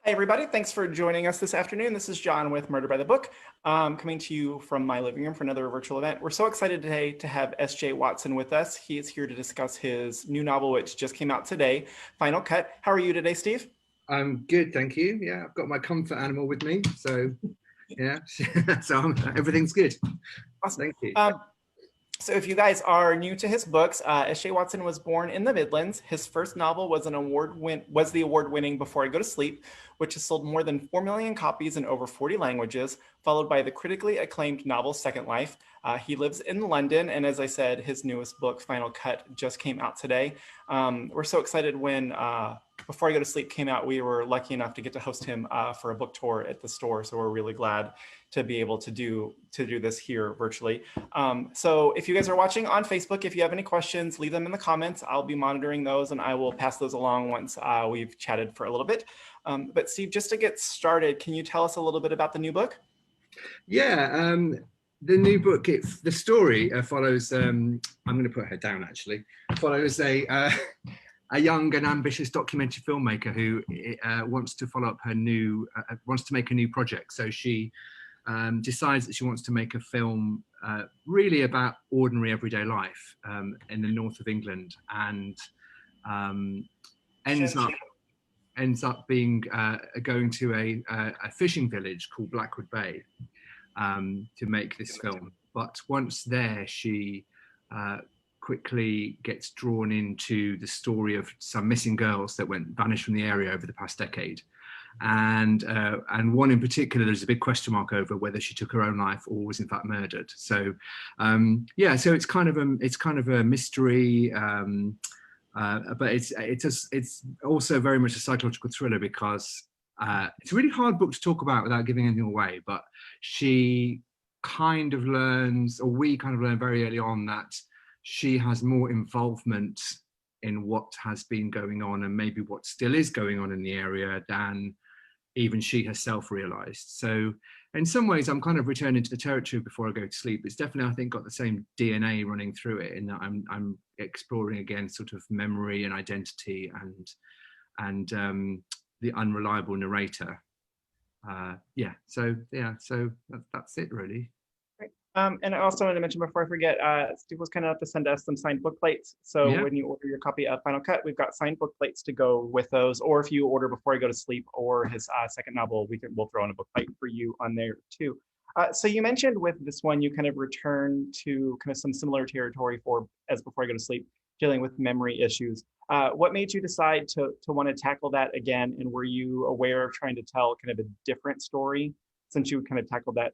Hey everybody, thanks for joining us this afternoon. This is John with Murder by the Book, coming to you from my living room for another virtual event. We're so excited today to have S.J. Watson with us. He is here to discuss his new novel, which just came out today, Final Cut. How are you today, Steve? I'm good, thank you. Yeah, I've got my comfort animal with me, so yeah, so everything's good. Awesome. Thank you. So if you guys are new to his books, S.J. Watson was born in the Midlands. His first novel was the award-winning Before I Go to Sleep, which has sold more than 4 million copies in over 40 languages, followed by the critically acclaimed novel Second Life. He lives in London, and as I said, his newest book, Final Cut, just came out today. We're so excited when Before I Go to Sleep came out. We were lucky enough to get to host him for a book tour at the store, so we're really glad to be able to do this here virtually. So if you guys are watching on Facebook, if you have any questions, leave them in the comments. I'll be monitoring those and I will pass those along once we've chatted for a little bit. But Steve, just to get started, can you tell us a little bit about the new book? Yeah, the new book, the story follows, I'm going to put her down actually, follows a young and ambitious documentary filmmaker who wants to follow up her wants to make a new project. So she decides that she wants to make a film really about ordinary everyday life in the north of England, and ends up being going to a fishing village called Blackwood Bay to make this film. But once there, she quickly gets drawn into the story of some missing girls that vanished from the area over the past decade. And one in particular, there's a big question mark over whether she took her own life or was in fact murdered. So yeah, so it's kind of a mystery, but it's also very much a psychological thriller, because it's a really hard book to talk about without giving anything away. But she kind of learns, or we kind of learn very early on, that she has more involvement in what has been going on, and maybe what still is going on in the area, than even she herself realized. So in some ways, I'm kind of returning to the territory Before I Go to Sleep. It's definitely, I think, got the same DNA running through it, in that I'm exploring again sort of memory and identity and the unreliable narrator. So that's it really. And I also wanted to mention before I forget, Steve was kind enough to send us some signed book plates. So yeah. When you order your copy of Final Cut, we've got signed book plates to go with those. Or if you order Before I Go to Sleep or his second novel, we'll throw in a book plate for you on there too. So you mentioned with this one, you kind of return to kind of some similar territory as Before I Go to Sleep, dealing with memory issues. What made you decide to want to tackle that again? And were you aware of trying to tell kind of a different story since you kind of tackled that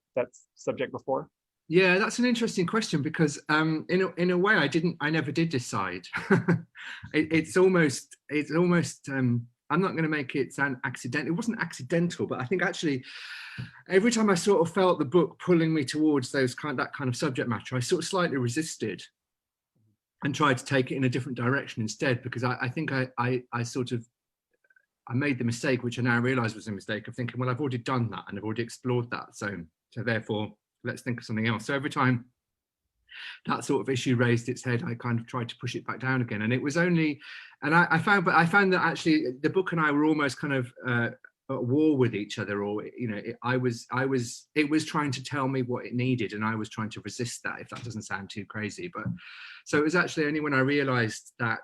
subject before? Yeah, that's an interesting question, because in a way I never did decide. It's almost I'm not going to make it sound accidental. It wasn't accidental, but I think actually every time I sort of felt the book pulling me towards that kind of subject matter, I sort of slightly resisted and tried to take it in a different direction instead, because I think I made the mistake, which I now realize was a mistake, of thinking, well, I've already done that and I've already explored that, so therefore let's think of something else. So every time that sort of issue raised its head, I kind of tried to push it back down again. And it was only, and I found that actually the book and I were almost kind of at war with each other, or it was trying to tell me what it needed, and I was trying to resist that, if that doesn't sound too crazy. But so it was actually only when I realized that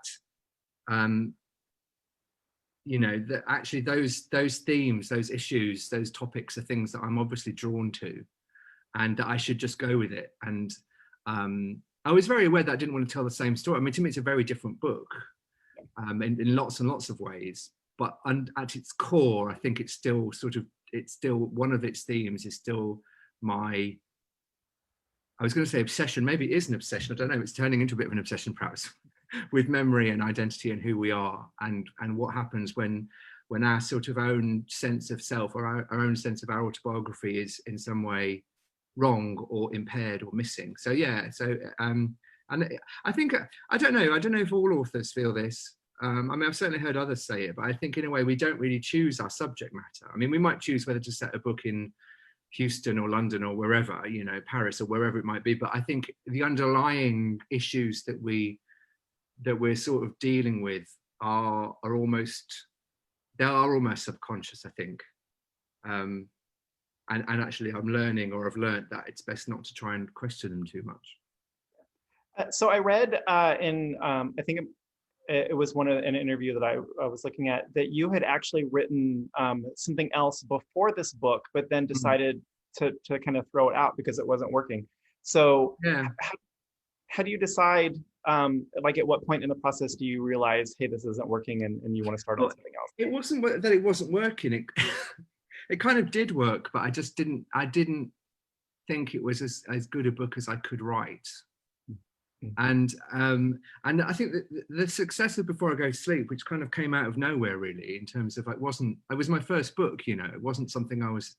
that actually those themes, those issues, those topics are things that I'm obviously drawn to, and that I should just go with it. And I was very aware that I didn't want to tell the same story. I mean, to me, it's a very different book in lots and lots of ways. But at its core, I think it's still one of its themes is still I was going to say obsession. Maybe it is an obsession. I don't know. It's turning into a bit of an obsession, perhaps, with memory and identity and who we are, and what happens when our sort of own sense of self, or our own sense of our autobiography, is in some way wrong or impaired or missing. So yeah, and I think I don't know if all authors feel this. I mean, I've certainly heard others say it, but I think in a way we don't really choose our subject matter. I mean, we might choose whether to set a book in Houston or London or wherever, Paris or wherever it might be, but I think the underlying issues that we're sort of dealing with are almost they are almost subconscious, I think. And actually I'm learning, or I've learned, that it's best not to try and question them too much. So I read I think it was an interview that I was looking at, that you had actually written something else before this book, but then decided to kind of throw it out because it wasn't working. So Yeah. how do you decide, like at what point in the process do you realize, hey, this isn't working, and you want to start on something else? It wasn't that it wasn't working. It kind of did work, but I didn't think it was as good a book as I could write. And I think that the success of Before I Go to Sleep, which kind of came out of nowhere really, in terms of, it was my first book, you know, it wasn't something I was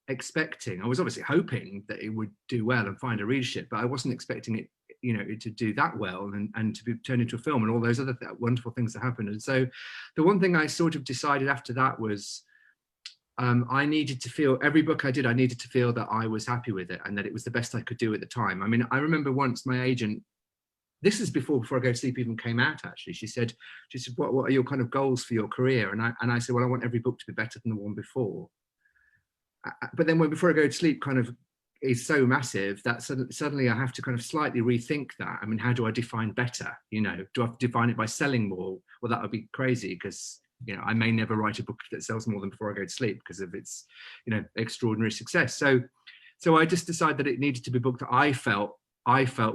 expecting. I was obviously hoping that it would do well and find a readership, but I wasn't expecting it, you know, to do that well and to be turned into a film and all those other wonderful things that happened. And so the one thing I sort of decided after that was, I needed to feel, every book I did, I needed to feel that I was happy with it and that it was the best I could do at the time. I mean, I remember once my agent, this is before I Go to Sleep even came out, actually, she said, what are your kind of goals for your career? And I said, well, I want every book to be better than the one before. But then when Before I Go to Sleep kind of is so massive that suddenly I have to kind of slightly rethink that. I mean, how do I define better? You know, do I have to define it by selling more? Well, that would be crazy, because, you know, I may never write a book that sells more than Before I Go to Sleep because of its, you know, extraordinary success. So I just decided that it needed to be a book that I felt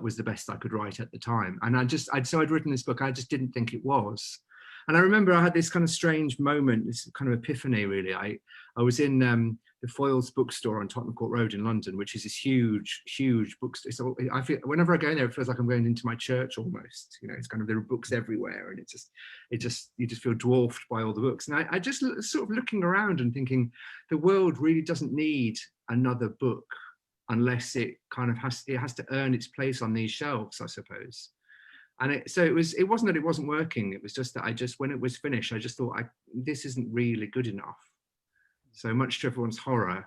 was the best I could write at the time. And I'd written this book, I just didn't think it was. And I remember I had this kind of strange moment, this kind of epiphany really. I was in the Foyles bookstore on Tottenham Court Road in London, which is this huge bookstore. So I feel, whenever I go in there, it feels like I'm going into my church almost. You know, it's kind of, there are books everywhere, and you just feel dwarfed by all the books. And I just sort of looking around and thinking, the world really doesn't need another book unless it kind of has to earn its place on these shelves, I suppose. And it wasn't that it wasn't working. It was just that when it was finished, I just thought, this isn't really good enough. So much to everyone's horror,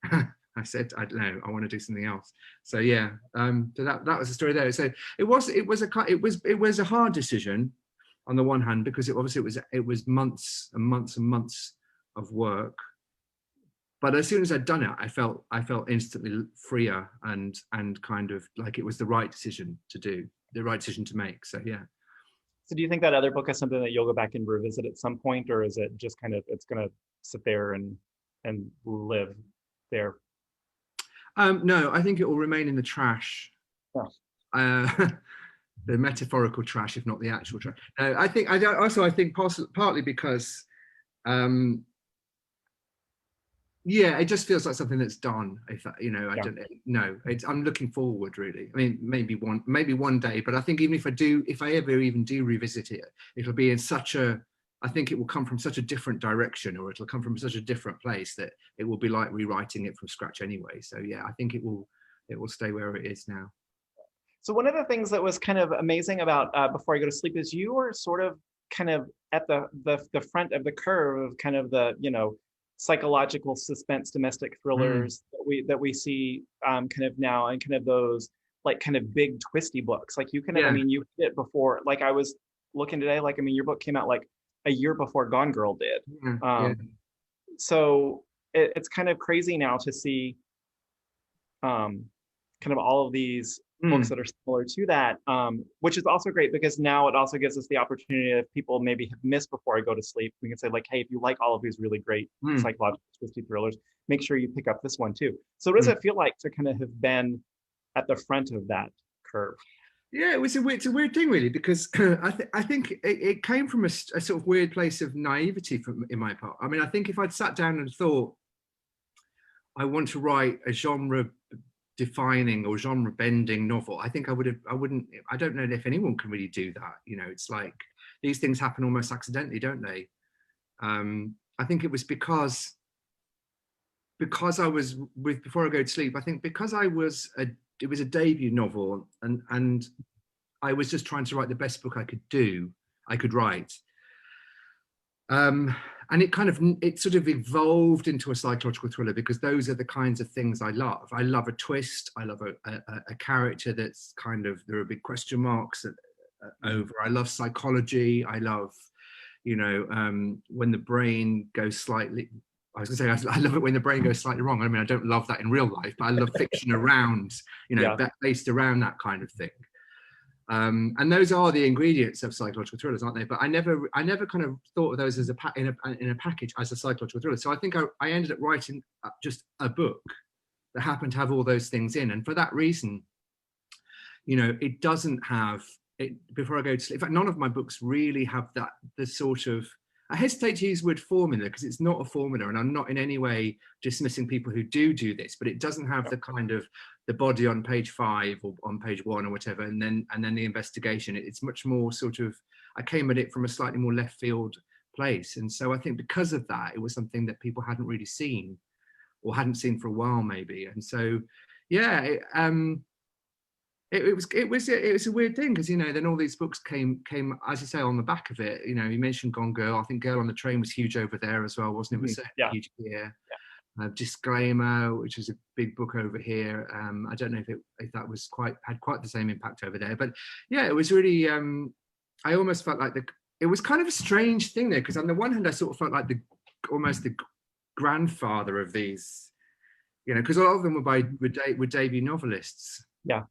I said, I don't know, I want to do something else. So yeah, so that was the story there. So it was a hard decision on the one hand, because it was months and months and months of work. But as soon as I'd done it, I felt instantly freer and kind of like it was the right decision to do, the right decision to make. So yeah. So do you think that other book is something that you'll go back and revisit at some point, or is it just kind of, it's going to sit there and live there? No, I think it will remain in the trash. Oh. The metaphorical trash, if not the actual trash. No, I think partly because yeah, it just feels like something that's done. If you know, I don't know. I'm looking forward, really. I mean, maybe one day, but I think even if I ever even do revisit it, it'll be in I think it will come from such a different direction, or it'll come from such a different place that it will be like rewriting it from scratch anyway. So yeah, I think it will stay where it is now. So one of the things that was kind of amazing about Before I Go to Sleep is you were sort of kind of at the front of the curve of kind of the, you know, psychological suspense domestic thrillers that we see kind of now, and kind of those like kind of big twisty books. Like you kind of, I mean, you hit it before, like I was looking today, like, I mean, your book came out like a year before Gone Girl did. So it's kind of crazy now to see kind of all of these books that are similar to that, which is also great because now it also gives us the opportunity, if people maybe have missed Before I Go to Sleep, we can say like, hey, if you like all of these really great psychological twisty thrillers, make sure you pick up this one too. So what does it feel like to kind of have been at the front of that curve? Yeah, it's a weird thing really, because I think it came from a sort of weird place of naivety in my part. I mean, I think if I'd sat down and thought, I want to write a genre defining or genre bending novel, I think I don't know if anyone can really do that. You know, it's like these things happen almost accidentally, don't they? I think it was because I was with Before I Go to Sleep, I think because it was a debut novel, and I was just trying to write the best book I could write. And it sort of evolved into a psychological thriller, because those are the kinds of things I love. I love a twist. I love a character that's kind of, there are big question marks over. I love psychology. I love, you know, when the brain goes slightly, I was gonna say, I love it when the brain goes slightly wrong. I mean, I don't love that in real life, but I love fiction around, you know, based around that kind of thing. And those are the ingredients of psychological thrillers, aren't they? But I never kind of thought of those as in a package as a psychological thriller. So I think I ended up writing just a book that happened to have all those things in, and for that reason, you know, it doesn't have it. Before I go to sleep, in fact, none of my books really have that. The sort of, I hesitate to use the word formula because it's not a formula, and I'm not in any way dismissing people who do this, but it doesn't have the kind of the body on page 5 or on page 1 or whatever, and then the investigation. It's much more sort of, I came at it from a slightly more left field place, and so I think because of that, it was something that people hadn't really seen or hadn't seen for a while maybe, and so yeah. It was a weird thing because, you know, then all these books came as you say on the back of it. You know, you mentioned Gone Girl. I think Girl on the Train was huge over there as well, wasn't it? It was huge here. Disclaimer, which was a big book over here. I don't know if that was had quite the same impact over there, but yeah, it was really. I almost felt like it was kind of a strange thing there because on the one hand I sort of felt like almost the grandfather of these, you know, because a lot of them were debut novelists. Yeah.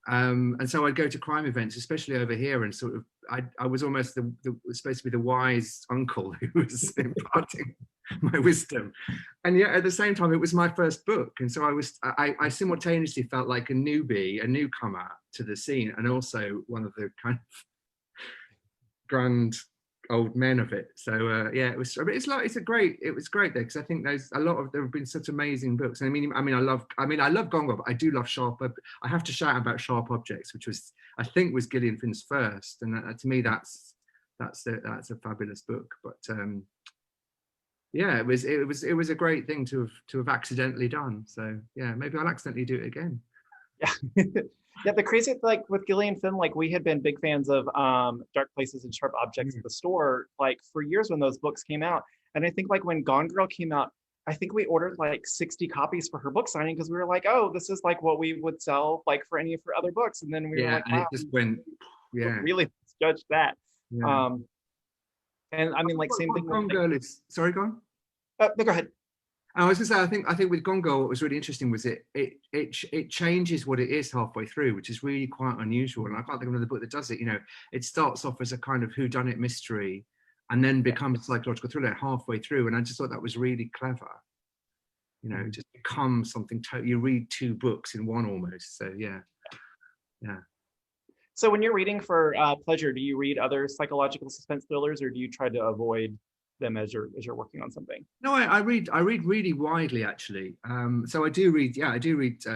And so I'd go to crime events, especially over here, and sort of I was almost supposed to be the wise uncle who was imparting my wisdom, and yet at the same time it was my first book, and so I simultaneously felt like a newbie, a newcomer to the scene, and also one of the kind of grand old men of it. So yeah, it was great there because I think there have been such amazing books. And I love Gone Girl, but I do love I have to shout about Sharp Objects, which I think was Gillian Finn's first, and to me that's a fabulous book. But yeah, it was a great thing to have accidentally done. So yeah, maybe I'll accidentally do it again. Yeah. Yeah, the crazy, like with Gillian Flynn, like we had been big fans of Dark Places and Sharp Objects at the store, like for years when those books came out. And I think like when Gone Girl came out, I think we ordered like 60 copies for her book signing because we were like, oh, this is like what we would sell like for any of her other books. And then we were like, wow, it just went, really judge that. Yeah. And I mean, like same thing. Gone Girl is, sorry, go on. No, go ahead. I was going to say, I think with Gone Girl, what was really interesting was it changes what it is halfway through, which is really quite unusual. And I can't think of another book that does it. You know, it starts off as a kind of whodunit mystery, and then becomes a psychological thriller halfway through. And I just thought that was really clever. You know, it just becomes something totally. You read 2 books in one almost. So yeah. So when you're reading for pleasure, do you read other psychological suspense thrillers, or do you try to avoid them as you're working on something? No, I read really widely actually. So I do read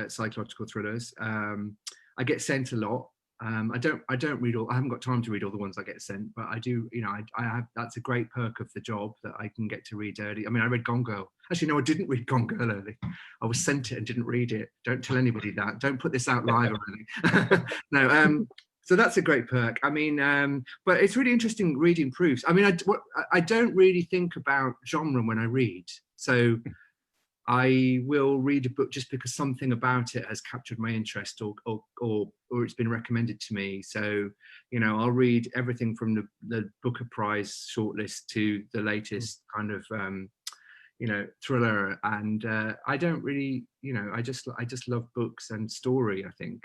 psychological thrillers. I get sent a lot. I don't read all. I haven't got time to read all the ones I get sent, but I do. You know, I have. That's a great perk of the job that I can get to read early. I mean, I read Gone Girl. Actually, no, I didn't read Gone Girl early. I was sent it and didn't read it. Don't tell anybody that. Don't put this out live or anything. No. So that's a great perk. I mean, but it's really interesting reading proofs. I mean, I don't really think about genre when I read. So I will read a book just because something about it has captured my interest or it's been recommended to me. So, you know, I'll read everything from the Booker Prize shortlist to the latest kind of, you know, thriller. And I don't really, you know, I just love books and story, I think.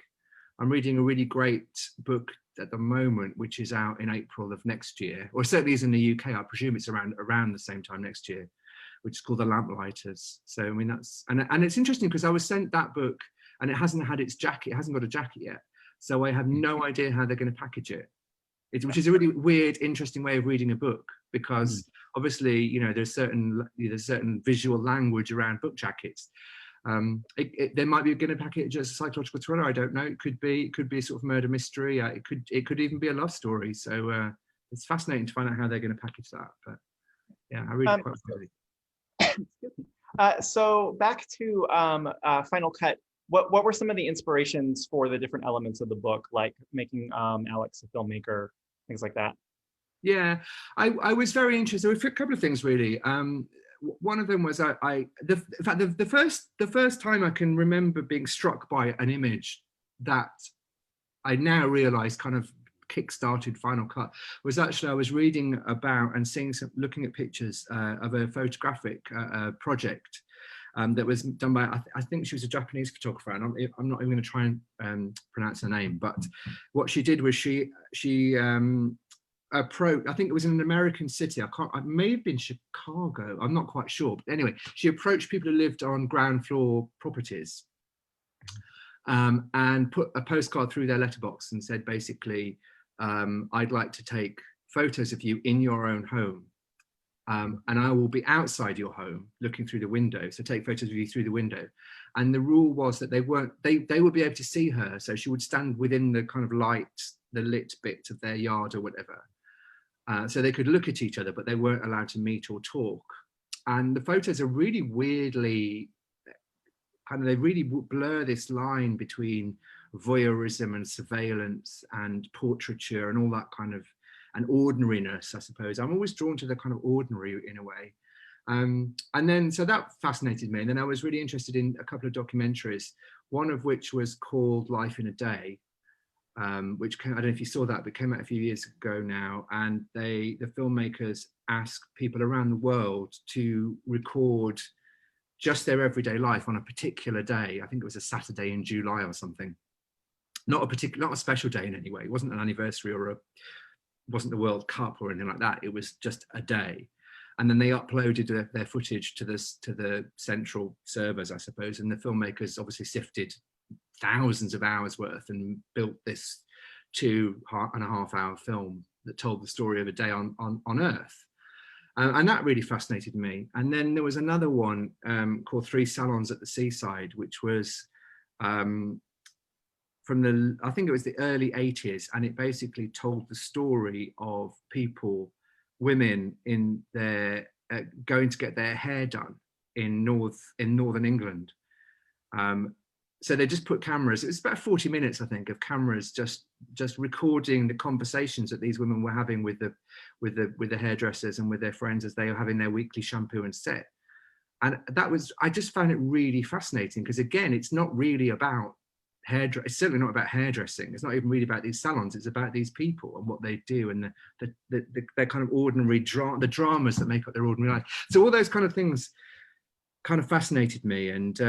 I'm reading a really great book at the moment, which is out in April of next year, or certainly is in the UK. I presume it's around the same time next year, which is called The Lamplighters. So, I mean, that's, and it's interesting because I was sent that book and it hasn't had its jacket. It hasn't got a jacket yet. So I have no idea how they're going to package it. Which is a really weird, interesting way of reading a book because obviously, you know, there's certain visual language around book jackets. They might be going to package it as a psychological thriller. I don't know. It could be a sort of murder mystery. It could even be a love story. So it's fascinating to find out how they're going to package that. But yeah, I read it quite quickly. So back to Final Cut. What were some of the inspirations for the different elements of the book, like making Alex a filmmaker, things like that? Yeah, I was very interested. There were a couple of things really. One of them was the first time I can remember being struck by an image that I now realize kind of kick-started Final Cut was actually I was reading about and looking at pictures of a photographic project that was done by, I think she was a Japanese photographer, and I'm not even going to try and pronounce her name, but what she did was she approached, I think it was in an American city, it may have been Chicago, I'm not quite sure, but anyway, she approached people who lived on ground floor properties and put a postcard through their letterbox and said basically, I'd like to take photos of you in your own home. And I will be outside your home looking through the window. So take photos of you through the window. And the rule was that they would be able to see her. So she would stand within the kind of the lit bit of their yard or whatever. So they could look at each other, but they weren't allowed to meet or talk. And the photos are really weirdly, they really blur this line between voyeurism and surveillance and portraiture and all that kind of, and ordinariness, I suppose. I'm always drawn to the kind of ordinary in a way. And then, so that fascinated me. And then I was really interested in a couple of documentaries, one of which was called Life in a Day, which I don't know if you saw that, but came out a few years ago now. And the filmmakers asked people around the world to record just their everyday life on a particular day. I think it was a Saturday in July or something. Not a special day in any way. It wasn't an anniversary or wasn't the World Cup or anything like that. It was just a day. And then they uploaded their footage to the central servers, I suppose. And the filmmakers obviously sifted thousands of hours worth and built this 2.5 hour film that told the story of a day on Earth. And that really fascinated me. And then there was another one called 3 Salons at the Seaside, which was from I think it was the early 80s, and it basically told the story of women in their going to get their hair done in northern England. So they just put cameras. It was about 40 minutes, I think, of cameras just recording the conversations that these women were having with the hairdressers and with their friends as they were having their weekly shampoo and set. And I just found it really fascinating, because again, it's not really about it's certainly not about hairdressing. It's not even really about these salons. It's about these people and what they do, and their kind of ordinary the dramas that make up their ordinary life. So all those kind of things kind of fascinated me, and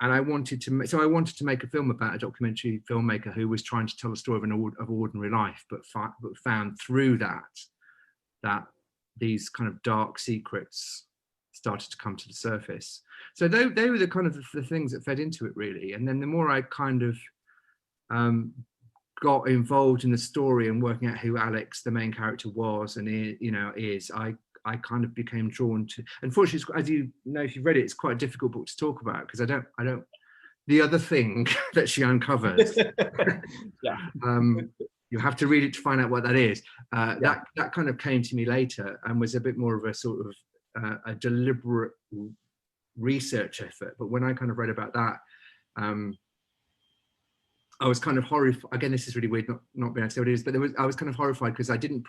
I wanted to make a film about a documentary filmmaker who was trying to tell a story of ordinary life, but found through that these kind of dark secrets started to come to the surface. So they were the kind of the things that fed into it, really. And then the more I kind of got involved in the story and working out who Alex, the main character, was and is, I kind of became drawn to. Unfortunately, as you know, if you've read it, it's quite a difficult book to talk about, because I don't. The other thing that she uncovers, yeah, you have to read it to find out what that is. That kind of came to me later and was a bit more of a sort of a deliberate research effort. But when I kind of read about that, I was kind of horrified. Again, this is really weird, not being able to say what it is, but I was kind of horrified because I didn't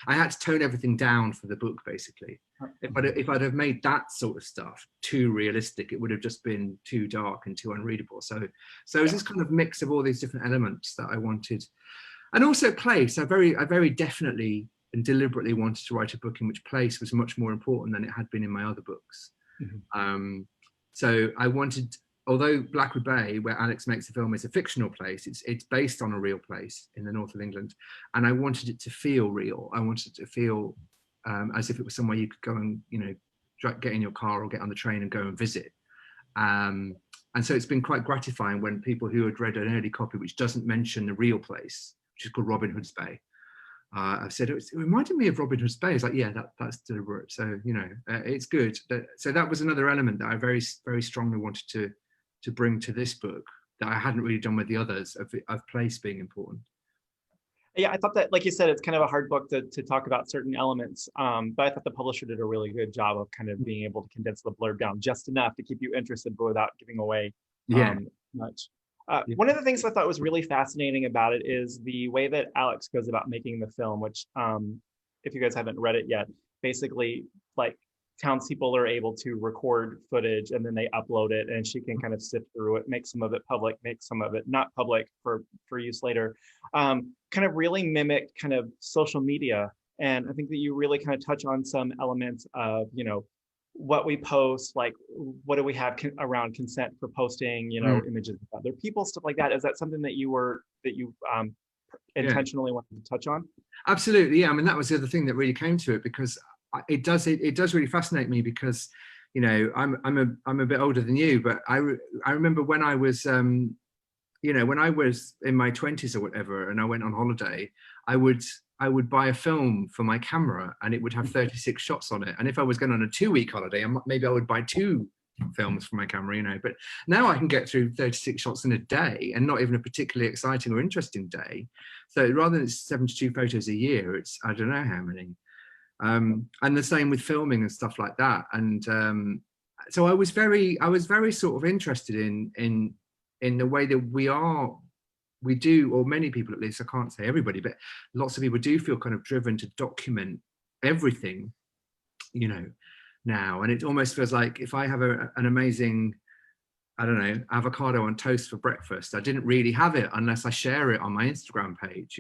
I had to tone everything down for the book, basically. If I'd have made that sort of stuff too realistic, it would have just been too dark and too unreadable. So it was this kind of mix of all these different elements that I wanted. And also place. I very definitely and deliberately wanted to write a book in which place was much more important than it had been in my other books. Mm-hmm. So I wanted, although Blackwood Bay, where Alex makes the film, is a fictional place, it's based on a real place in the north of England, and I wanted it to feel real. I wanted it to feel as if it was somewhere you could go and get in your car or get on the train and go and visit. And so it's been quite gratifying when people who had read an early copy which doesn't mention the real place, which is called Robin Hood's Bay, I've said it reminded me of Robin Hood's Bay. It's like, yeah, that's deliberate. So it's good. So that was another element that I very, very strongly wanted to bring to this book that I hadn't really done with the others, of place being important. Yeah, I thought that, like you said, it's kind of a hard book to talk about certain elements, but I thought the publisher did a really good job of kind of being able to condense the blurb down just enough to keep you interested, but without giving away much. One of the things I thought was really fascinating about it is the way that Alex goes about making the film, which if you guys haven't read it yet, basically like townspeople are able to record footage and then they upload it, and she can kind of sift through it, make some of it public, make some of it not public for use later. Kind of really mimic kind of social media. And I think that you really kind of touch on some elements of, what we post, like what do we have around consent for posting, images of other people, stuff like that. Is that something that you intentionally wanted to touch on? Absolutely, yeah. I mean, that was the other thing that really came to it, because it does really fascinate me, because I'm a bit older than you, but I remember when I was when I was in my 20s or whatever, and I went on holiday, I would buy a film for my camera, and it would have 36 shots on it. And if I was going on a 2-week holiday, maybe I would buy 2 films for my camera, but now I can get through 36 shots in a day, and not even a particularly exciting or interesting day. So rather than 72 photos a year, it's I don't know how many. And the same with filming and stuff like that. And so I was very sort of interested in the way that we do, or many people at least, I can't say everybody, but lots of people do feel kind of driven to document everything, now. And it almost feels like if I have an amazing, I don't know, avocado on toast for breakfast, I didn't really have it unless I share it on my Instagram page,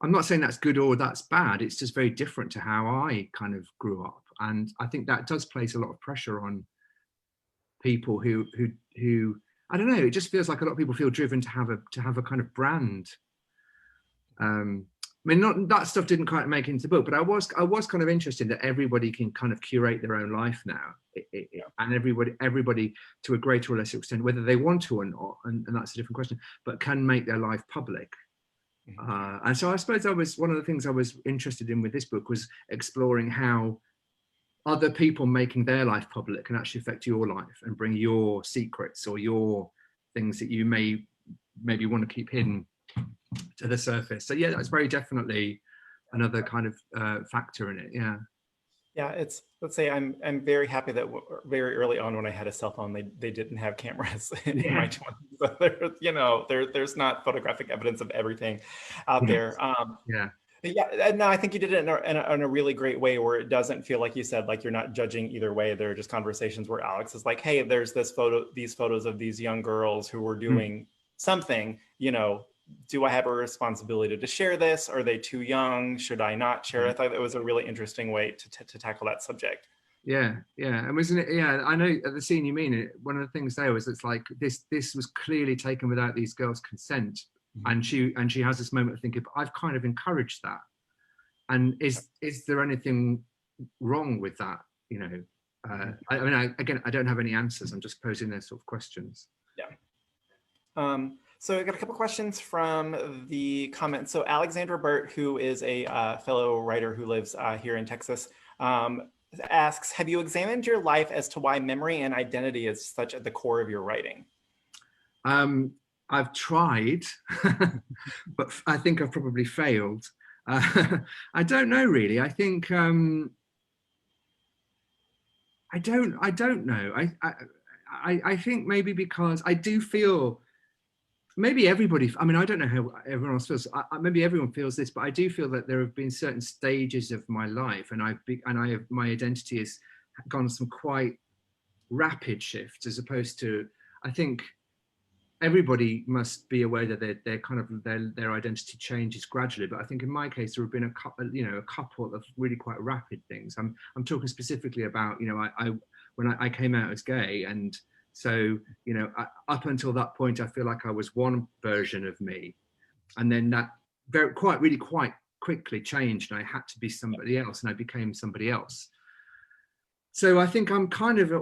I'm not saying that's good or that's bad. It's just very different to how I kind of grew up. And I think that does place a lot of pressure on people who I don't know, it just feels like a lot of people feel driven to have a kind of brand. I mean, not that stuff didn't quite make it into the book, but I was kind of interested that everybody can kind of curate their own life now, and everybody to a greater or lesser extent, whether they want to or not, and that's a different question, but can make their life public. And so I suppose one of the things I was interested in with this book was exploring how other people making their life public can actually affect your life and bring your secrets or your things that you maybe want to keep hidden to the surface. So yeah, that's very definitely another kind of factor in it. Yeah, let's say I'm very happy that very early on when I had a cell phone, they didn't have cameras in my 20s. So there's not photographic evidence of everything out there. Yeah, no, I think you did it in a really great way, where it doesn't feel, like you said, like you're not judging either way. There are just conversations where Alex is like, hey, there's these photos of these young girls who were doing something, do I have a responsibility to share this? Are they too young? Should I not share? I thought that was a really interesting way to tackle that subject. Yeah. And wasn't it? Yeah, I know at the scene you mean. One of the things there was, it's like this was clearly taken without these girls' consent. And she has this moment of thinking, but I've kind of encouraged that. And is there anything wrong with that? I mean, I don't have any answers. I'm just posing those sort of questions. Yeah. So I got a couple questions from the comments. So Alexandra Burt, who is a fellow writer who lives here in Texas, asks, have you examined your life as to why memory and identity is such at the core of your writing? I've tried, but I think I've probably failed. I don't know, really. I think I don't know. I think maybe because I do feel, maybe everybody, I mean, I don't know how everyone else feels. Maybe everyone feels this, but I do feel that there have been certain stages of my life, and my identity has gone some quite rapid shifts, as opposed to, I think everybody must be aware that their identity changes gradually. But I think in my case, there have been a couple of really quite rapid things. I'm talking specifically about, when I came out as gay, and so, up until that point, I feel like I was one version of me, and then that quite quickly changed, and I had to be somebody else, and I became somebody else. So I think I'm kind of,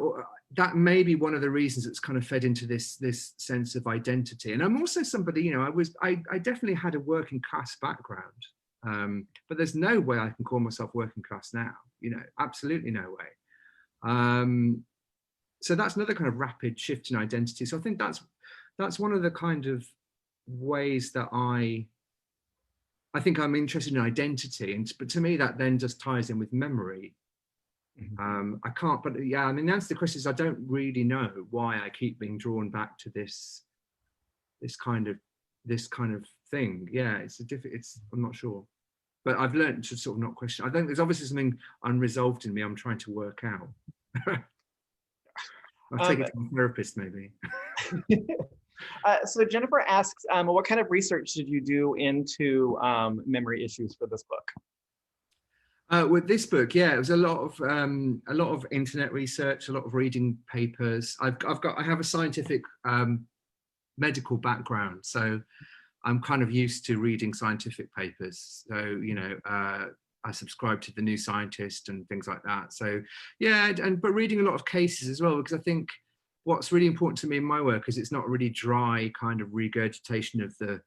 that may be one of the reasons it's kind of fed into this sense of identity. And I'm also somebody, I definitely had a working class background, but there's no way I can call myself working class now, absolutely no way. So that's another kind of rapid shift in identity. So I think that's one of the kind of ways that I think I'm interested in identity. But to me, that then just ties in with memory. I can't, but yeah, I mean, the answer to the question is I don't really know why I keep being drawn back to this kind of thing. Yeah, I'm not sure. but I've learned to sort of not question. I think there's obviously something unresolved in me I'm trying to work out. I'll take it to a therapist maybe. So Jennifer asks, what kind of research did you do into memory issues for this book? With this book, yeah, it was a lot of internet research, a lot of reading papers. I have a scientific medical background, so I'm kind of used to reading scientific papers. So, you know, I subscribe to the New Scientist and things like that. So, yeah, but reading a lot of cases as well, because I think what's really important to me in my work is it's not really dry kind of regurgitation of the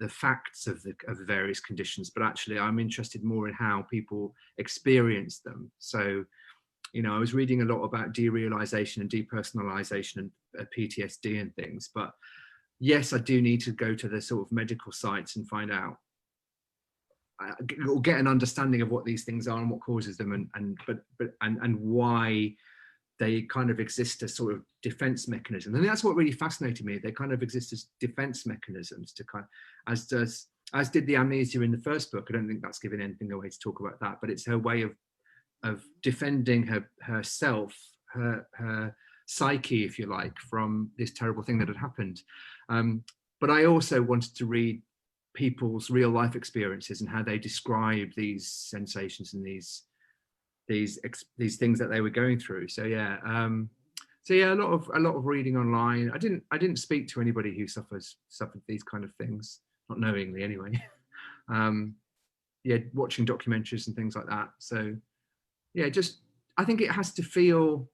facts of the various conditions, but actually I'm interested more in how people experience them. So, you know, I was reading a lot about derealization and depersonalization and PTSD and things, but yes, I do need to go to the sort of medical sites and find out or get an understanding of what these things are and what causes them, and why they kind of exist as sort of defense mechanisms. And that's what really fascinated me. They kind of exist as defense mechanisms to kind of, as did the amnesia in the first book. I don't think that's giving anything away to talk about that, but it's her way of defending herself, her psyche, if you like, from this terrible thing that had happened. But I also wanted to read people's real life experiences and how they describe these sensations and these things that they were going through. So yeah, a lot of reading online. I didn't speak to anybody who suffered these kind of things, not knowingly anyway. Yeah, watching documentaries and things like that. So yeah, I think it has to feel.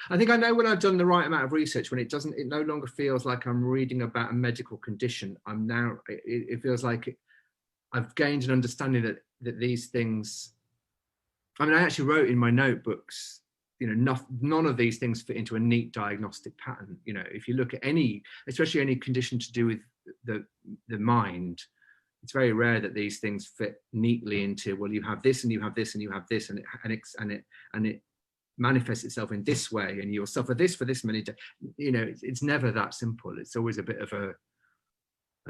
I think I know when I've done the right amount of research, when it no longer feels like I'm reading about a medical condition. It feels like I've gained an understanding that these things. I mean, I actually wrote in my notebooks, you know, none of these things fit into a neat diagnostic pattern. You know, if you look at especially any condition to do with the mind, it's very rare that these things fit neatly into, well, you have this and you have this and you have this, and it manifests itself in this way, and you'll suffer this for this many days. You know, it's never that simple. It's always a bit of a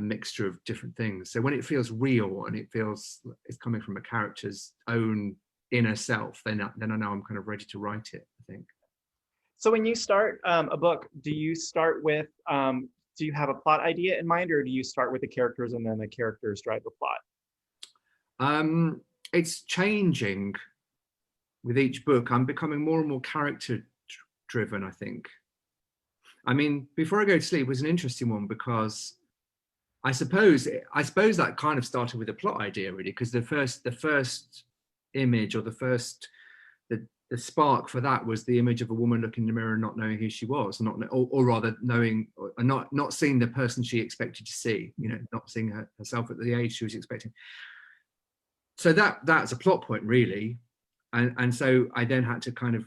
mixture of different things. So when it feels real and it feels it's coming from a character's own inner self, then I know I'm kind of ready to write it, I think. So when you start a book, do you start with, do you have a plot idea in mind, or do you start with the characters and then the characters drive the plot? It's changing with each book. I'm becoming more and more character driven, I think. I mean, Before I Go to Sleep was an interesting one because I suppose that kind of started with a plot idea, really, because the first image, or the spark for that was the image of a woman looking in the mirror and not knowing who she was, or rather knowing, or not seeing the person she expected to see, you know, not seeing herself at the age she was expecting. So that's a plot point, really. And so I then had to kind of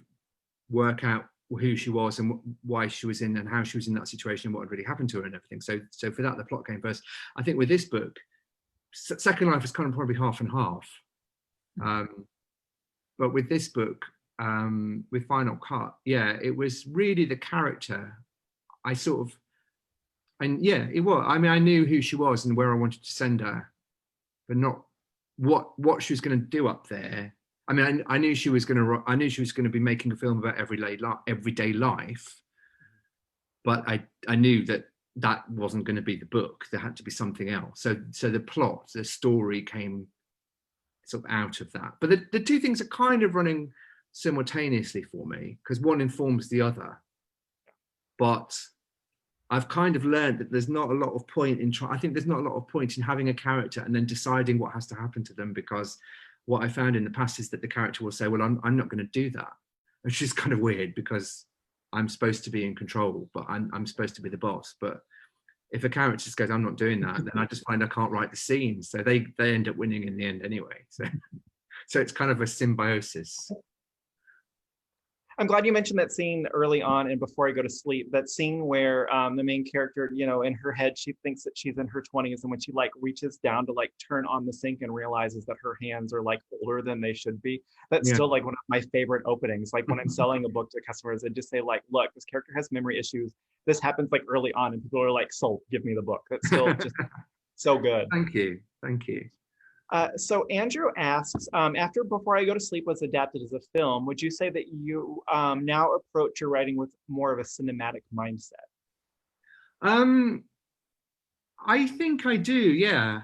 work out who she was and why she was in, and how she was in that situation, and what had really happened to her and everything. So for that, the plot came first. I think with this book, Second Life is kind of probably half and half. But with this book, with Final Cut, yeah, it was really the character. It was. I mean, I knew who she was and where I wanted to send her, but not what she was going to do up there. I mean, I knew she was going to be making a film about everyday life, but I knew that wasn't going to be the book. There had to be something else. So the plot, the story came sort of out of that. But the two things are kind of running simultaneously for me, because one informs the other. But I've kind of learned that there's not a lot of point in I think there's not a lot of point in having a character and then deciding what has to happen to them, because what I found in the past is that the character will say, well, I'm not going to do that, which is kind of weird, because I'm supposed to be in control, but I'm supposed to be the boss. But if a character just goes, I'm not doing that, then I just find I can't write the scene. So they end up winning in the end anyway. So it's kind of a symbiosis. I'm glad you mentioned that scene early on in Before I Go to Sleep, that scene where the main character, you know, in her head, she thinks that she's in her 20s, and when she like reaches down to like turn on the sink and realizes that her hands are like older than they should be. That's still like one of my favorite openings. Like when I'm selling a book to customers and just say like, look, this character has memory issues. This happens like early on, and people are like, sold, give me the book. That's still just so good. Thank you. So Andrew asks, after Before I Go to Sleep was adapted as a film, would you say that you now approach your writing with more of a cinematic mindset? Um, I think I do, yeah.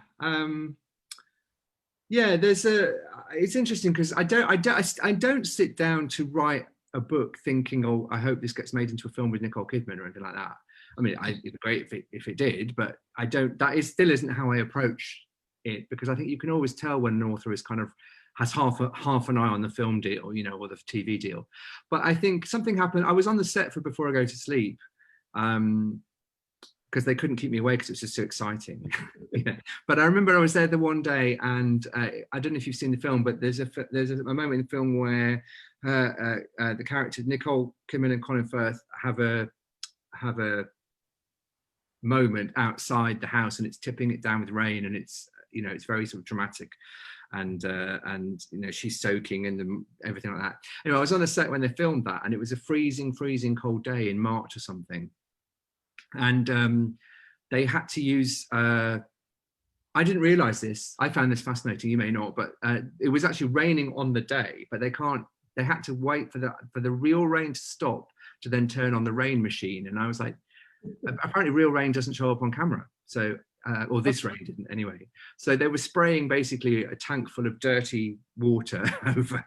Yeah, it's interesting because I don't sit down to write a book thinking, oh, I hope this gets made into a film with Nicole Kidman or anything like that. I mean, it'd be great if it did, but I don't. Still isn't how I approach it, because I think you can always tell when an author is kind of has half an eye on the film deal, or the TV deal. But I think something happened. I was on the set for Before I Go to Sleep, because they couldn't keep me away because it was just so exciting. But I remember I was there the one day, and I don't know if you've seen the film, but there's a moment in the film where the characters Nicole Kidman and Colin Firth have a moment outside the house, and it's tipping it down with rain, and it's very sort of dramatic, and she's soaking and everything like that. I was on the set when they filmed that, and it was a freezing cold day in March or something, and they had to use I didn't realize this. I found this fascinating. You may not, but it was actually raining on the day, but they had to wait for the real rain to stop to then turn on the rain machine. And I was like, apparently real rain doesn't show up on camera. So, or this rain didn't anyway. So they were spraying basically a tank full of dirty water over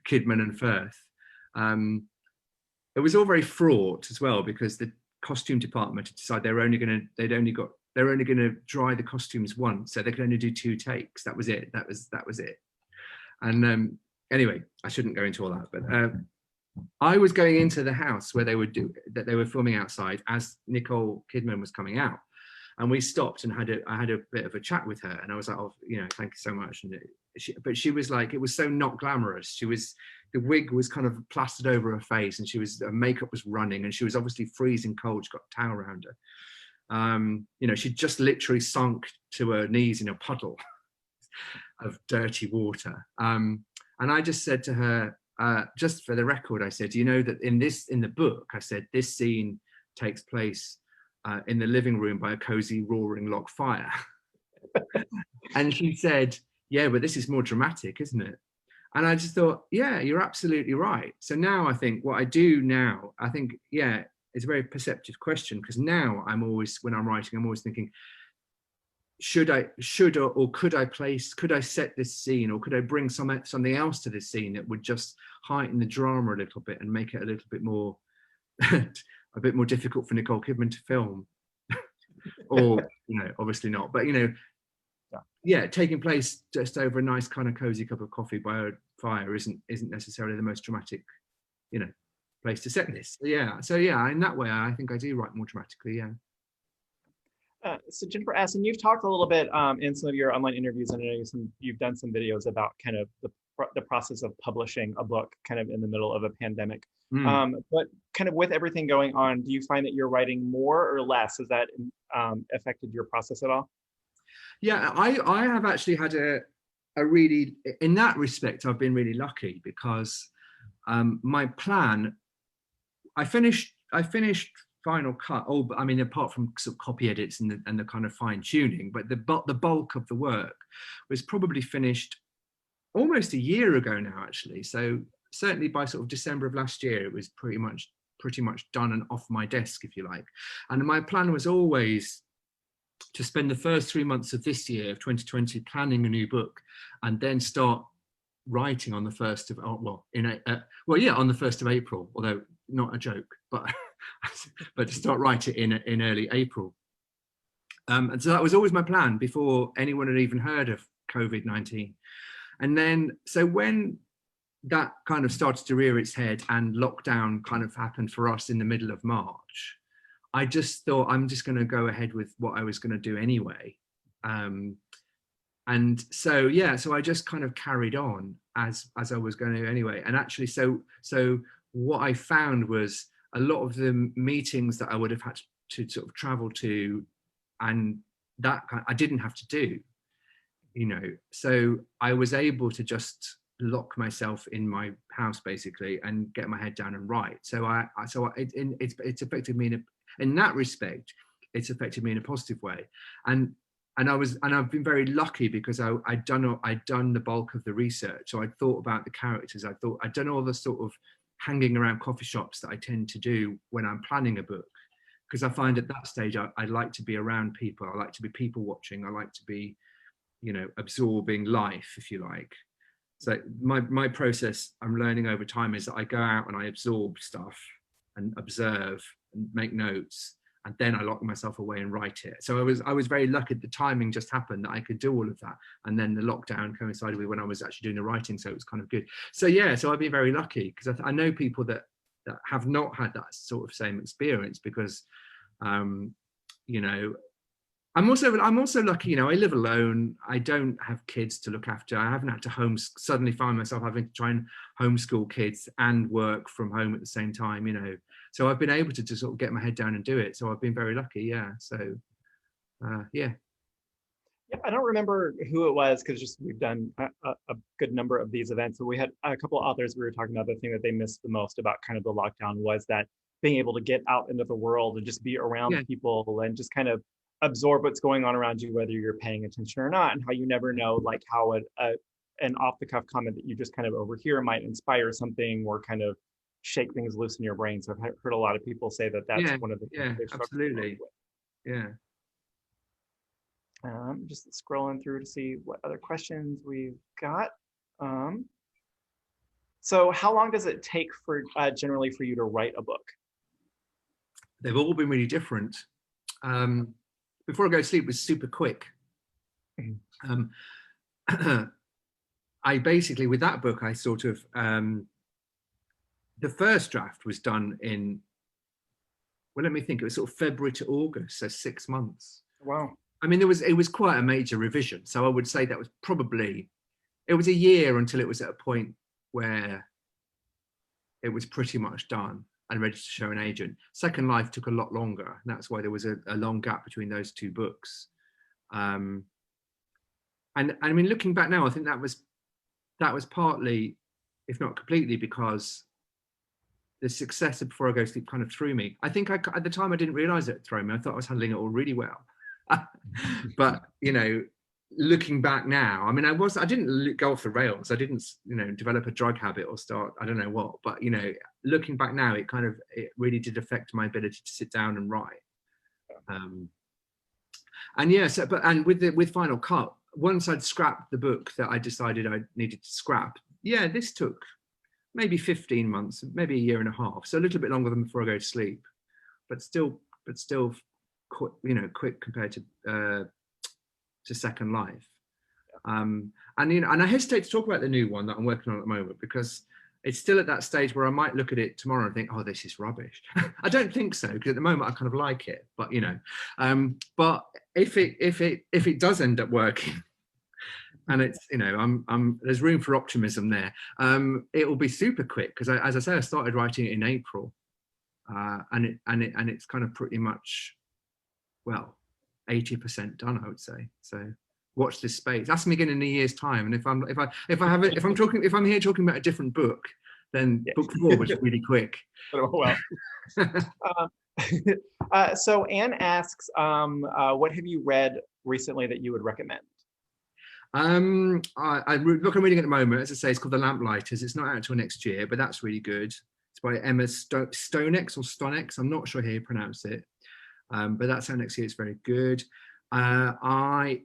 Kidman and Firth. It was all very fraught as well, because the costume department had decided they're only going to dry the costumes once, so they could only do 2 takes. That was it. That was it. And anyway, I shouldn't go into all that, but I was going into the house where they were filming outside as Nicole Kidman was coming out, and we stopped and I had a bit of a chat with her, and I was like, oh, thank you so much. And but she was like, it was so not glamorous. The wig was kind of plastered over her face, and her makeup was running, and she was obviously freezing cold. She got a towel around her. She just literally sunk to her knees in a puddle of dirty water. And I just said to her, just for the record, I said, that in the book, I said, this scene takes place in the living room by a cozy roaring log fire. And she said, yeah, but this is more dramatic, isn't it? And I just thought, yeah, you're absolutely right. So now I think what I do now, I think, yeah, it's a very perceptive question, because now when I'm writing, I'm always thinking, could I set this scene, or could I bring something else to this scene that would just heighten the drama a little bit and make it a little bit more a bit more difficult for Nicole Kidman to film? Or obviously not, but yeah, taking place just over a nice kind of cozy cup of coffee by a fire isn't necessarily the most dramatic place to set this. So yeah, in that way I think I do write more dramatically. So Jennifer asks, and you've talked a little bit in some of your online interviews, and I know you've done some videos about kind of the process of publishing a book kind of in the middle of a pandemic. But kind of with everything going on, do you find that you're writing more or less? Has that affected your process at all? Yeah, I have actually had a really, in that respect, I've been really lucky, because my plan, I finished Final Cut. I mean, apart from sort of copy edits and the kind of fine tuning, but the bulk of the work was probably finished almost a year ago now, actually. So certainly by sort of December of last year, it was pretty much done and off my desk, if you like. And my plan was always to spend the first 3 months of this year, of 2020, planning a new book, and then start writing on the 1st of on the 1st of April, although not a joke, but to start writing in early April. And so that was always my plan before anyone had even heard of COVID-19. And then, so when that kind of started to rear its head and lockdown kind of happened for us in the middle of March, I just thought, I'm just going to go ahead with what I was going to do anyway. And so, yeah, so I just kind of carried on as I was going to anyway. And actually, so what I found was a lot of the meetings that I would have had to sort of travel to, and that I didn't have to do, so I was able to just lock myself in my house basically and get my head down and write. So it's affected me in that respect. It's affected me in a positive way. And I've been very lucky because I'd done the bulk of the research. So I'd thought about the characters. I'd done all the sort of hanging around coffee shops that I tend to do when I'm planning a book, because I find at that stage I like to be around people. I like to be people watching. I like to be, you know, absorbing life, if you like. So my process I'm learning over time is that I go out and I absorb stuff and observe and make notes, and then I lock myself away and write it. So I was very lucky. The timing just happened that I could do all of that, and then the lockdown coincided with when I was actually doing the writing, so it was kind of good. So yeah, so I've been very lucky, because I know people that have not had that sort of same experience, because you know, I'm also lucky, you know, I live alone. I don't have kids to look after. I haven't had to suddenly find myself having to try and homeschool kids and work from home at the same time, you know. So I've been able to just sort of get my head down and do it. So I've been very lucky, yeah. So, yeah. Yeah, I don't remember who it was, because just we've done a good number of these events. So we had a couple of authors, we were talking about the thing that they missed the most about kind of the lockdown was that being able to get out into the world and just be around people and just kind of absorb what's going on around you, whether you're paying attention or not, and how you never know, like how an off-the-cuff comment that you just kind of overhear might inspire something or kind of shake things loose in your brain. So I've heard a lot of people say that that's one of the things they've absolutely with. Yeah. Just scrolling through to see what other questions we've got. So how long does it take for generally for you to write a book? They've all been really different. Before I Go to Sleep was super quick. I basically, with that book, I sort of, the first draft was done in, well, let me think, it was sort of February to August, so 6 months. Wow. I mean, it was quite a major revision. So I would say that was probably, it was a year until it was at a point where it was pretty much done and ready to show an agent. Second Life took a lot longer, and that's why there was a long gap between those two books. And I mean, looking back now, I think that was partly, if not completely, because the success of Before I Go to Sleep kind of threw me. I think at the time I didn't realize it threw me. I thought I was handling it all really well. But, you know, looking back now, I mean, I didn't go off the rails. I didn't, you know, develop a drug habit or start, I don't know what, but, you know, looking back now, it really did affect my ability to sit down and write. And yeah, so, with Final Cut, once I'd scrapped the book that I decided I needed to scrap, yeah, this took maybe 15 months, maybe a year and a half. So a little bit longer than Before I Go to Sleep, but still, you know, quick compared to Second Life. And you know, and I hesitate to talk about the new one that I'm working on at the moment, because it's still at that stage where I might look at it tomorrow and think, oh, this is rubbish. I don't think so, because at the moment I kind of like it, but you know, but if it does end up working, and it's, you know, there's room for optimism there. It will be super quick, because as I say, I started writing it in April, and it's kind of pretty much, well, 80% done, I would say. So watch this space. Ask me again in a year's time, and if I'm here talking about a different book, then book 4 was really quick. Well, so Anne asks, what have you read recently that you would recommend? Book I'm reading at the moment, as I say, it's called The Lamplighters. It's not out until next year, but that's really good. It's by Emma Stonex or Stonex. I'm not sure how you pronounce it, but that's out next year. It's very good. I'm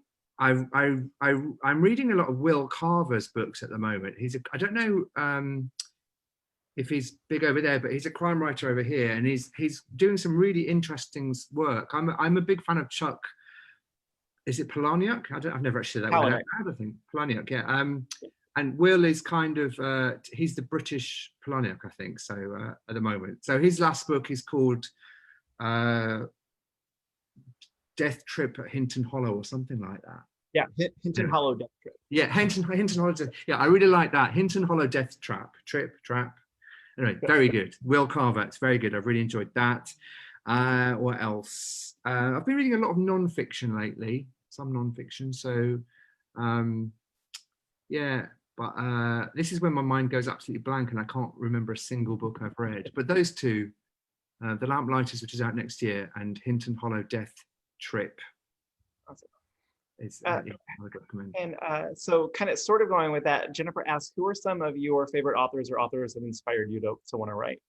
reading a lot of Will Carver's books at the moment. I don't know if he's big over there, but he's a crime writer over here, and he's doing some really interesting work. I'm a big fan of Chuck. Is it Palahniuk? I've never actually said that word out loud, I think. Palahniuk, yeah. And Will is kind of, he's the British Palahniuk, I think, so at the moment. So his last book is called Death Trip at Hinton Hollow or something like that. Yeah, Hinton Hollow Death Trip. Yeah, Hinton Hollow. Yeah, I really like that. Hinton Hollow Death Trap. Anyway, very good. Will Carver, it's very good. I've really enjoyed that. What else? I've been reading a lot of non-fiction lately, some non-fiction. So, yeah, but this is when my mind goes absolutely blank and I can't remember a single book I've read. But those two, The Lamplighters, which is out next year, and Hinton Hollow Death Trip. yeah, I would recommend. And so kind of sort of going with that, Jennifer asks, who are some of your favorite authors or authors that inspired you to want to write?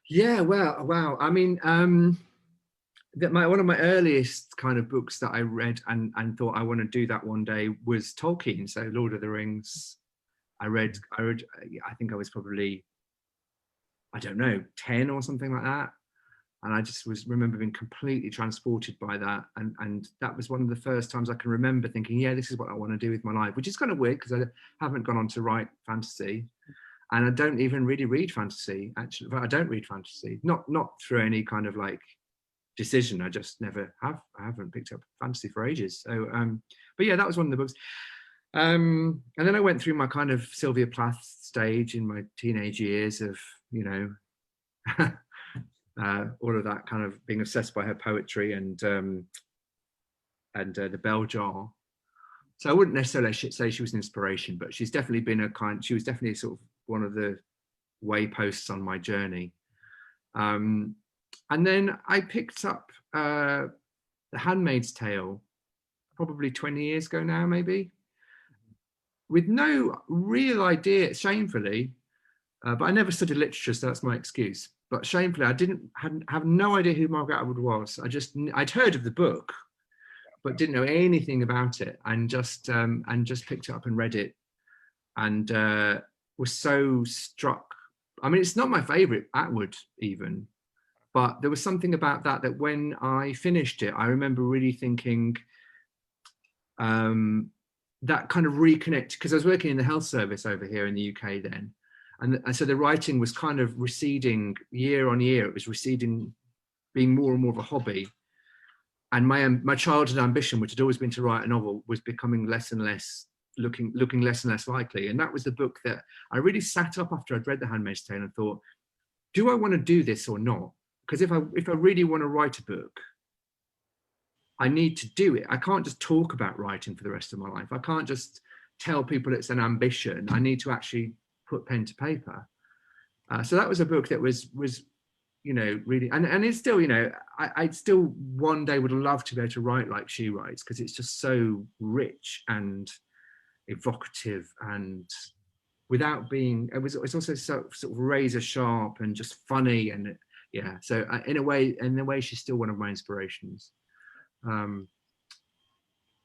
Yeah, well, wow. I mean, one of my earliest kind of books that I read and thought I want to do that one day was Tolkien. So Lord of the Rings. I read. I think I was probably, I don't know, 10 or something like that. And I just remember being completely transported by that. And that was one of the first times I can remember thinking, yeah, this is what I want to do with my life, which is kind of weird because I haven't gone on to write fantasy. And I don't even really read fantasy, actually. I don't read fantasy, not through any kind of like decision. I just never have. I haven't picked up fantasy for ages. So, but yeah, that was one of the books. And then I went through my kind of Sylvia Plath stage in my teenage years of, you know, all of that kind of being obsessed by her poetry and the bell jar. So I wouldn't necessarily say she was an inspiration, but she's definitely been she was definitely sort of one of the wayposts on my journey. And then I picked up The Handmaid's Tale probably 20 years ago now, maybe, with no real idea, shamefully, but I never studied literature, so that's my excuse. But shamefully, I have no idea who Margaret Atwood was. I'd heard of the book, but didn't know anything about it, and just picked it up and read it, and was so struck. I mean, it's not my favorite Atwood even, but there was something about that when I finished it, I remember really thinking that kind of reconnect, because I was working in the health service over here in the UK then. And so the writing was kind of receding year on year. It was receding, being more and more of a hobby. And my childhood ambition, which had always been to write a novel, was becoming less and less, looking less and less likely. And that was the book that I really sat up after I'd read The Handmaid's Tale and thought, do I want to do this or not? Because if I really want to write a book, I need to do it. I can't just talk about writing for the rest of my life. I can't just tell people it's an ambition. I need to actually put pen to paper. So that was a book that was you know, really, and it's still, you know, I still one day would love to be able to write like she writes, because it's just so rich and evocative, and without being, it's also so sort of razor sharp and just funny, and yeah. So in a way, she's still one of my inspirations. And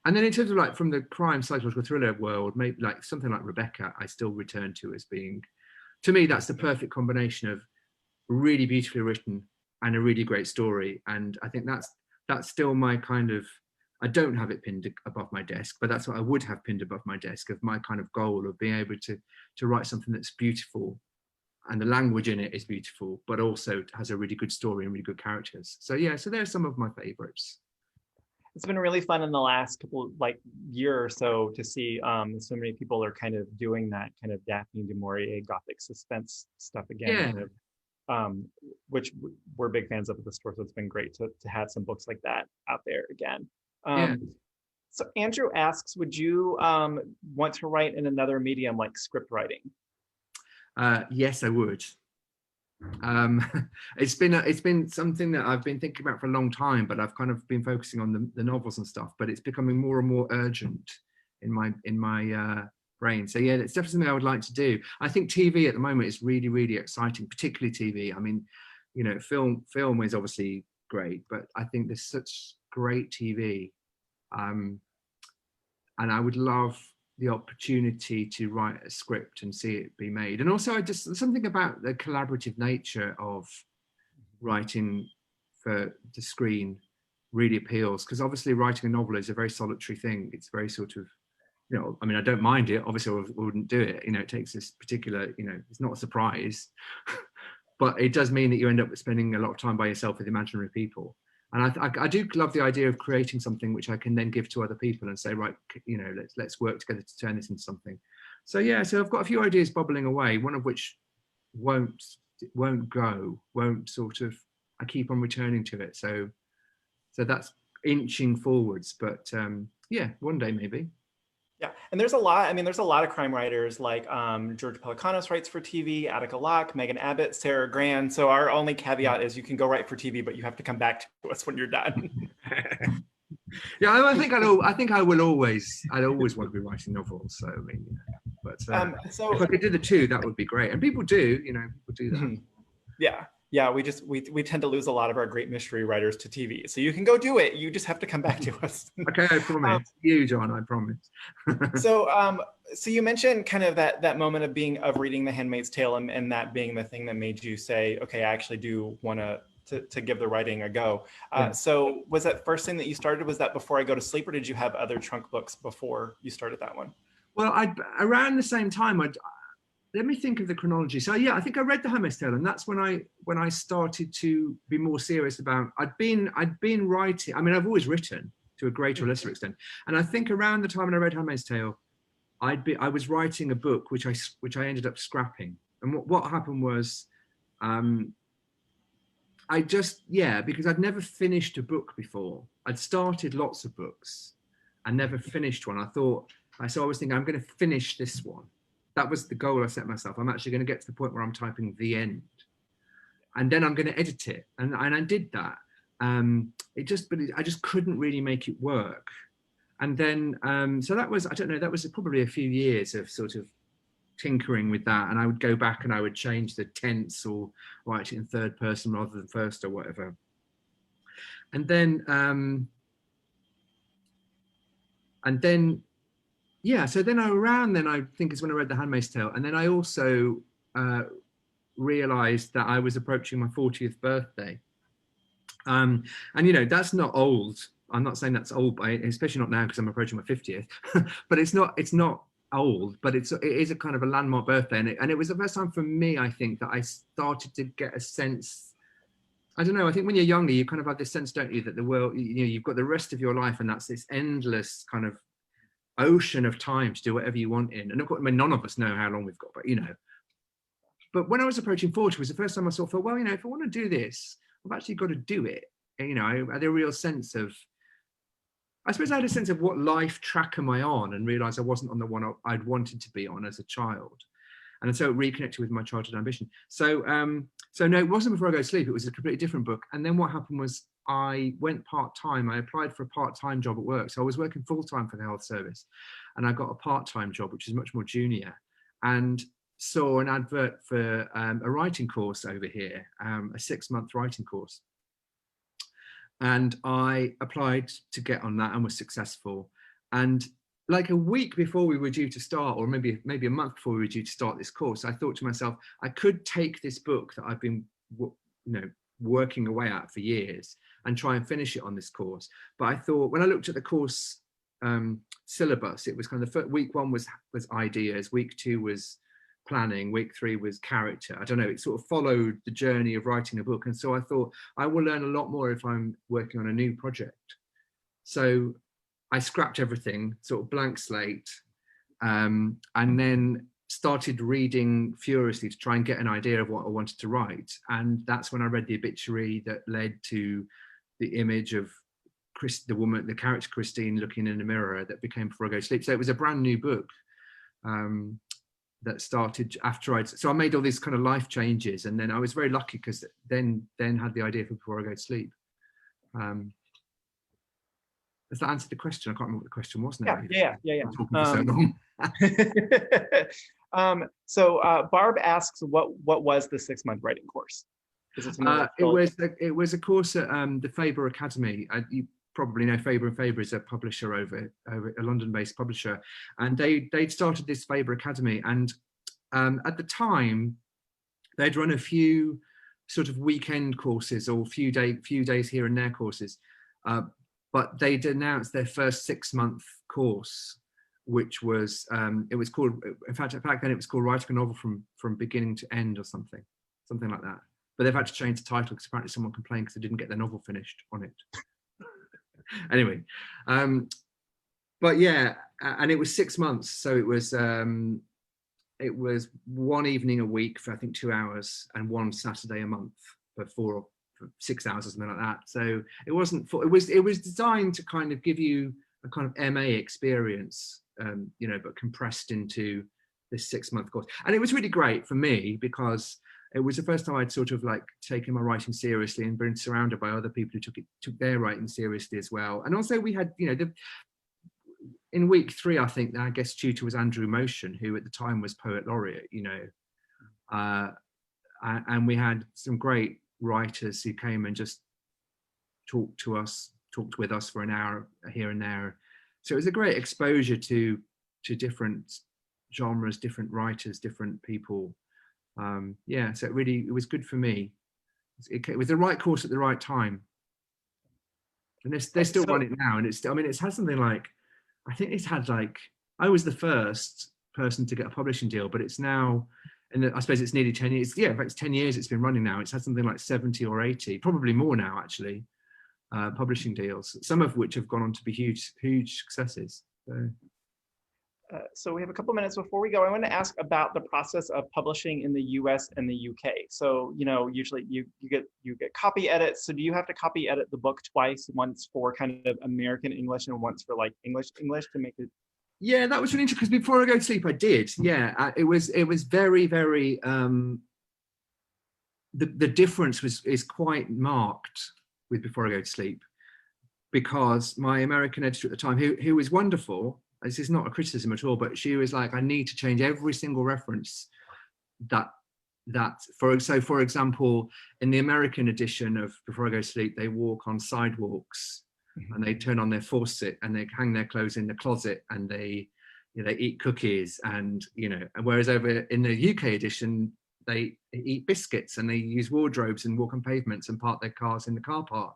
then in terms of like from the crime psychological thriller world, maybe like something like Rebecca, I still return to as being, to me, that's the perfect combination of really beautifully written and a really great story. And I think that's still my kind of, I don't have it pinned above my desk, but that's what I would have pinned above my desk, of my kind of goal of being able to write something that's beautiful and the language in it is beautiful, but also has a really good story and really good characters. So yeah, so there's some of my favorites. It's been really fun in the last couple, like, year or so to see so many people are kind of doing that kind of Daphne du Maurier Gothic suspense stuff again, Yeah. kind of, which we're big fans of at the store. So it's been great to have some books like that out there again. Yeah. So Andrew asks, would you want to write in another medium like script writing? Yes, I would. It's been something that I've been thinking about for a long time, but I've kind of been focusing on the novels and stuff, but it's becoming more and more urgent in my brain. So yeah, it's definitely something I would like to do. I think TV at the moment is really, really exciting, particularly TV. I mean, you know, film is obviously great, but I think there's such great TV, and I would love the opportunity to write a script and see it be made. And also something about the collaborative nature of writing for the screen really appeals, because obviously writing a novel is a very solitary thing. It's very sort of, you know, I mean, I don't mind it, obviously I wouldn't do it, you know, it takes this particular, you know, it's not a surprise, but it does mean that you end up spending a lot of time by yourself with imaginary people. And I do love the idea of creating something which I can then give to other people and say, right, you know, let's work together to turn this into something. So yeah, so I've got a few ideas bubbling away, one of which won't sort of, I keep on returning to it. So that's inching forwards, but yeah, one day maybe. Yeah, and there's a lot, I mean, there's a lot of crime writers like George Pelecanos writes for TV, Attica Locke, Megan Abbott, Sarah Grand. So our only caveat is you can go write for TV, but you have to come back to us when you're done. Yeah, I think I'd always want to be writing novels. So I mean, but So if I could do the two, that would be great. And people do, people do that. Yeah, we tend to lose a lot of our great mystery writers to TV. So you can go do it. You just have to come back to us. Okay, I promise. You, John, I promise. So you mentioned kind of that moment of reading The Handmaid's Tale and that being the thing that made you say, okay, I actually do want to give the writing a go. So was that first thing that you started? Was that Before I Go to Sleep, or did you have other trunk books before you started that one? Well, around the same time, let me think of the chronology. So yeah, I think I read The Handmaid's Tale, and that's when I started to be more serious about. I'd been writing. I mean, I've always written to a greater or lesser extent, and I think around the time when I read Handmaid's Tale, I was writing a book which I ended up scrapping. And what happened was, because I'd never finished a book before. I'd started lots of books and never finished one. So I was thinking, I'm going to finish this one. That was the goal I set myself. I'm actually going to get to the point where I'm typing the end, and then I'm going to edit it. And I did that. I just couldn't really make it work. And then, so that was, I don't know, that was probably a few years of sort of tinkering with that. And I would go back and I would change the tense or write it in third person rather than first or whatever. And then, so then I think is when I read The Handmaid's Tale. And then I also realized that I was approaching my 40th birthday. And, that's not old. I'm not saying that's old, especially not now because I'm approaching my 50th, but it's not old, but it is a kind of a landmark birthday. And it was the first time for me, I think, that I started to get a sense. I don't know, I think when you're younger, you kind of have this sense, don't you, that the world, you've got the rest of your life and that's this endless kind of ocean of time to do whatever you want in. And of course, I mean, none of us know how long we've got, but when I was approaching 40, it was the first time I sort of thought, well, if I want to do this, I've actually got to do it. I had a real sense of, I suppose I had a sense of what life track am I on, and realized I wasn't on the one I'd wanted to be on as a child. And so it reconnected with my childhood ambition. So no, it wasn't Before I Go to Sleep. It was a completely different book. And then what happened was I went part-time. I applied for a part-time job at work. So I was working full-time for the health service, and I got a part-time job, which is much more junior, and saw an advert for a writing course over here, a 6-month writing course. And I applied to get on that and was successful. And like a week before we were due to start, or maybe a month before we were due to start this course, I thought to myself, I could take this book that I've been, working away at for years and try and finish it on this course. But I thought, when I looked at the course syllabus, it was kind of week 1 was ideas, week 2 was planning, week 3 was character. I don't know, it sort of followed the journey of writing a book. And so I thought I will learn a lot more if I'm working on a new project. So I scrapped everything, sort of blank slate, and then started reading furiously to try and get an idea of what I wanted to write. And that's when I read the obituary that led to the image of the character Christine looking in a mirror that became Before I Go to Sleep. So it was a brand new book. That started after so I made all these kind of life changes, and then I was very lucky because then had the idea for Before I Go to Sleep. Does that answer the question? I can't remember what the question was now. Yeah. I'm talking for so long. So Barb asks, what was the 6-month writing course? It was a course at the Faber Academy. You probably know Faber & Faber is a publisher over a London-based publisher, and they'd started this Faber Academy, and at the time they'd run a few sort of weekend courses or few days here and there courses, but they'd announced their first 6-month course, which was it was called, in fact back then it was called Writing a Novel from Beginning to End or something like that. But they've had to change the title because apparently someone complained because they didn't get their novel finished on it. Anyway, but yeah, and it was 6 months, so it was one evening a week for I think 2 hours, and one Saturday a month for 6 hours or something like that. So it wasn't it was designed to kind of give you a kind of MA experience, but compressed into this 6-month course. And it was really great for me because it was the first time I'd sort of like taken my writing seriously and been surrounded by other people who took their writing seriously as well. And also we had, you know, in week 3, I think our guest tutor was Andrew Motion, who at the time was Poet Laureate, you know, and we had some great writers who came and just talked with us for an hour here and there. So it was a great exposure to different genres, different writers, different people. Yeah, so it was good for me. It was the right course at the right time. And they're still running now, and it's had something like, I think it's had like, I was the first person to get a publishing deal, but it's now, and I suppose it's nearly 10 years. Yeah, it's 10 years it's been running now. It's had something like 70 or 80, probably more now actually, publishing deals, some of which have gone on to be huge successes. So we have a couple minutes before we go. I want to ask about the process of publishing in the US and the UK. So, you know, usually you get copy edits. So do you have to copy edit the book twice, once for kind of American English and once for like English to make it? Yeah, that was really interesting, because before I go to sleep, I did. Yeah, it was very, very, the difference is quite marked with Before I Go to Sleep, because my American editor at the time, who was wonderful, this is not a criticism at all, but she was like, I need to change every single reference for example, in the American edition of Before I Go to Sleep, they walk on sidewalks, and they turn on their faucet, and they hang their clothes in the closet, and they eat cookies, and whereas over in the UK edition, they eat biscuits, and they use wardrobes and walk on pavements and park their cars in the car park,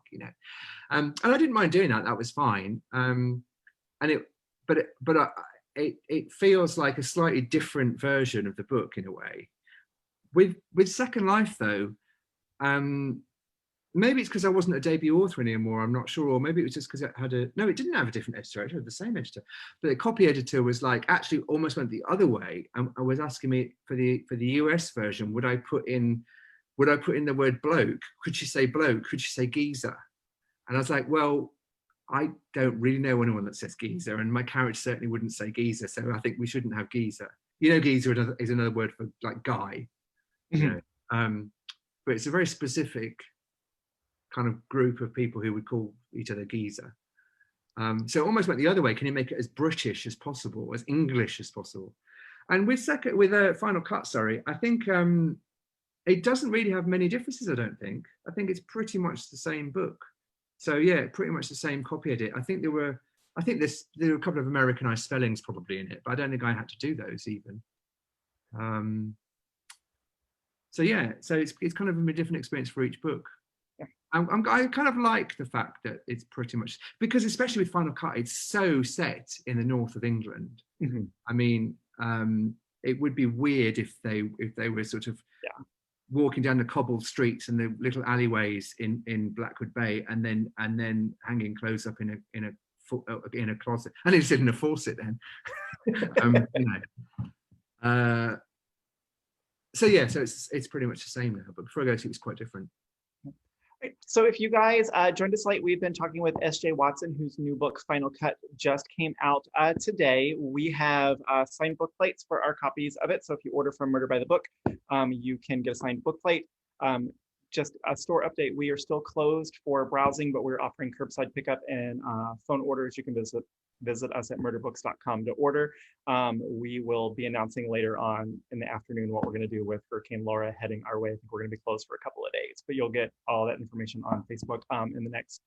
and I didn't mind doing that. That was fine. It feels like a slightly different version of the book in a way. With Second Life though, maybe it's because I wasn't a debut author anymore, I'm not sure, or maybe it was just because it didn't have a different editor, it had the same editor, but the copy editor was like, actually almost went the other way, and I was asking me for the US version, would I put in the word bloke? Could she say bloke? Could she say geezer? And I was like, well, I don't really know anyone that says geezer, and my character certainly wouldn't say geezer, so I think we shouldn't have geezer. Geezer is another word for like guy, but it's a very specific kind of group of people who would call each other geezer. So it almost went the other way. Can you make it as British as possible, as English as possible? And with Final Cut, I think it doesn't really have many differences, I don't think. I think it's pretty much the same book. So yeah, pretty much the same copy edit. I think there were a couple of Americanized spellings probably in it, but I don't think I had to do those even. So yeah, so it's kind of a different experience for each book. I kind of like the fact that it's pretty much, because especially with Final Cut, it's so set in the north of England. I mean, it would be weird if they were sort of walking down the cobbled streets and the little alleyways in Blackwood Bay, and then hanging clothes up in a closet. And it's in a faucet then. So yeah, so it's pretty much the same now. But Before I Go to Sleep, it's quite different. So if you guys joined us late, we've been talking with S.J. Watson, whose new book, Final Cut, just came out today. We have signed book plates for our copies of it. So if you order from Murder by the Book, you can get a signed book plate. Just a store update, we are still closed for browsing, but we're offering curbside pickup and phone orders. You can visit us at murderbooks.com to order. We will be announcing later on in the afternoon what we're going to do with Hurricane Laura heading our way. I think we're going to be closed for a couple of days, but you'll get all that information on Facebook in the next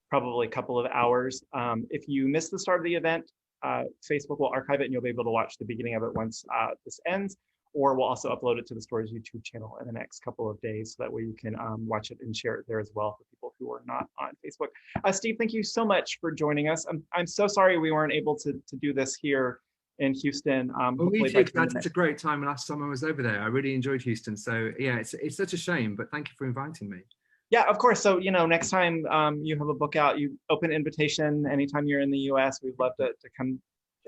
probably couple of hours. If you missed the start of the event, Facebook will archive it and you'll be able to watch the beginning of it once this ends, or we'll also upload it to the store's YouTube channel in the next couple of days, so that way you can watch it and share it there as well for people who are not on Facebook. Steve, thank you so much for joining us. I'm so sorry we weren't able to do this here in Houston. Well, me too, it's a great time. Last time I was over there, I really enjoyed Houston. So yeah, it's such a shame, but thank you for inviting me. Yeah, of course. So, next time you have a book out, you open invitation anytime you're in the US. We'd love to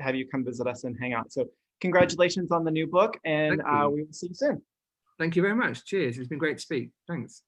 have you come visit us and hang out. So congratulations on the new book, and we will see you soon. Thank you very much. Cheers. It's been great to speak. Thanks.